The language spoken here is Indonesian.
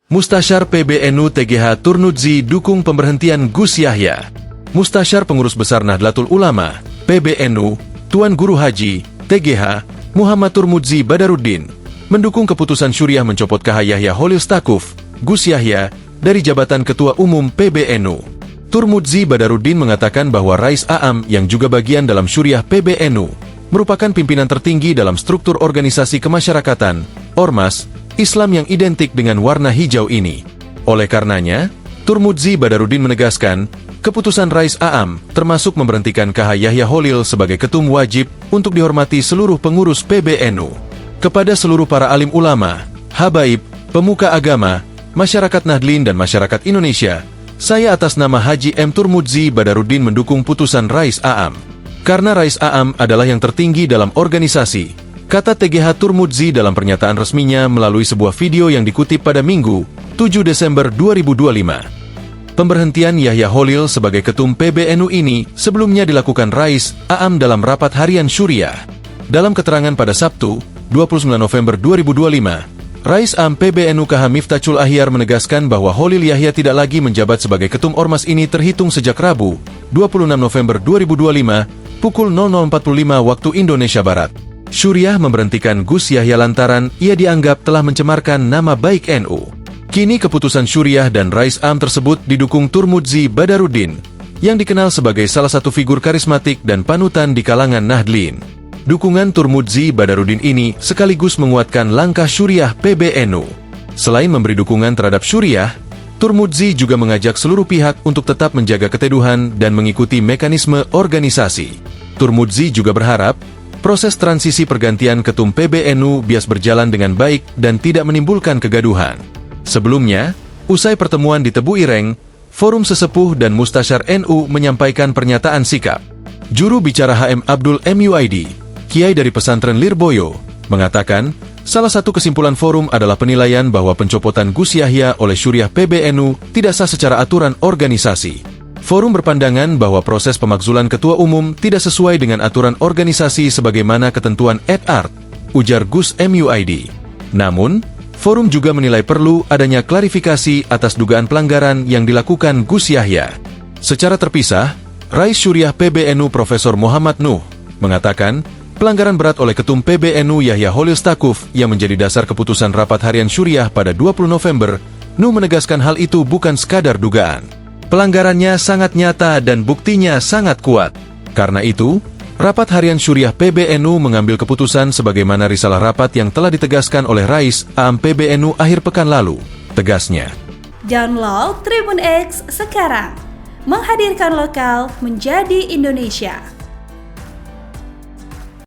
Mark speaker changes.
Speaker 1: Mustasyar PBNU TGH Turnudzi dukung pemberhentian Gus Yahya. Mustasyar Pengurus Besar Nahdlatul Ulama, PBNU, Tuan Guru Haji, TGH, Muhammad Turmudzi Badaruddin, mendukung keputusan Syuriah mencopot KH Yahya Holil Stakuf, Gus Yahya, dari jabatan Ketua Umum PBNU. Turmudzi Badaruddin mengatakan bahwa Rais Aam yang juga bagian dalam Syuriah PBNU, merupakan pimpinan tertinggi dalam struktur organisasi kemasyarakatan, Ormas, Islam yang identik dengan warna hijau ini. Oleh karenanya, Turmudzi Badaruddin menegaskan, keputusan Rais Aam termasuk memberhentikan KH Yahya Holil sebagai ketum wajib untuk dihormati seluruh pengurus PBNU. Kepada seluruh para alim ulama, habaib, pemuka agama, masyarakat Nahdlin dan masyarakat Indonesia, saya atas nama Haji M. Turmudzi Badaruddin mendukung putusan Rais Aam. Karena Rais Aam adalah yang tertinggi dalam organisasi, kata TGH Turmudzi dalam pernyataan resminya melalui sebuah video yang dikutip pada Minggu, 7 Desember 2025. Pemberhentian Yahya Holil sebagai ketum PBNU ini sebelumnya dilakukan Rais Aam dalam rapat harian Syuriah. Dalam keterangan pada Sabtu, 29 November 2025, Rais Aam PBNU KH Miftachul Ahyar menegaskan bahwa Holil Yahya tidak lagi menjabat sebagai ketum ormas ini terhitung sejak Rabu, 26 November 2025, pukul 00.45 waktu Indonesia Barat. Syuriah memberhentikan Gus Yahya lantaran ia dianggap telah mencemarkan nama baik NU. Kini keputusan Syuriah dan Rais Aam tersebut didukung Turmudzi Badaruddin, yang dikenal sebagai salah satu figur karismatik dan panutan di kalangan Nahdlin. Dukungan Turmudzi Badaruddin ini sekaligus menguatkan langkah Syuriah PBNU. Selain memberi dukungan terhadap Syuriah, Turmudzi juga mengajak seluruh pihak untuk tetap menjaga keteduhan dan mengikuti mekanisme organisasi. Turmudzi juga berharap proses transisi pergantian ketum PBNU bias berjalan dengan baik dan tidak menimbulkan kegaduhan. Sebelumnya, usai pertemuan di Tebu Ireng, Forum Sesepuh dan Mustasyar NU menyampaikan pernyataan sikap. Juru bicara HM Abdul MUID, Kiai dari Pesantren Lirboyo, mengatakan, salah satu kesimpulan forum adalah penilaian bahwa pencopotan Gus Yahya oleh Syuriah PBNU tidak sah secara aturan organisasi. Forum berpandangan bahwa proses pemakzulan ketua umum tidak sesuai dengan aturan organisasi sebagaimana ketentuan @art, ujar Gus MUID. Namun, forum juga menilai perlu adanya klarifikasi atas dugaan pelanggaran yang dilakukan Gus Yahya. Secara terpisah, Rais Syuriah PBNU Profesor Muhammad Nuh mengatakan, pelanggaran berat oleh ketum PBNU Yahya Holil Stakuf yang menjadi dasar keputusan rapat harian Syuriah pada 20 November, Nuh menegaskan hal itu bukan sekadar dugaan. Pelanggarannya sangat nyata dan buktinya sangat kuat. Karena itu, rapat harian Syuriah PBNU mengambil keputusan sebagaimana risalah rapat yang telah ditegaskan oleh Rais Aam PBNU akhir pekan lalu, tegasnya.
Speaker 2: Download Tribun X sekarang, menghadirkan lokal menjadi Indonesia.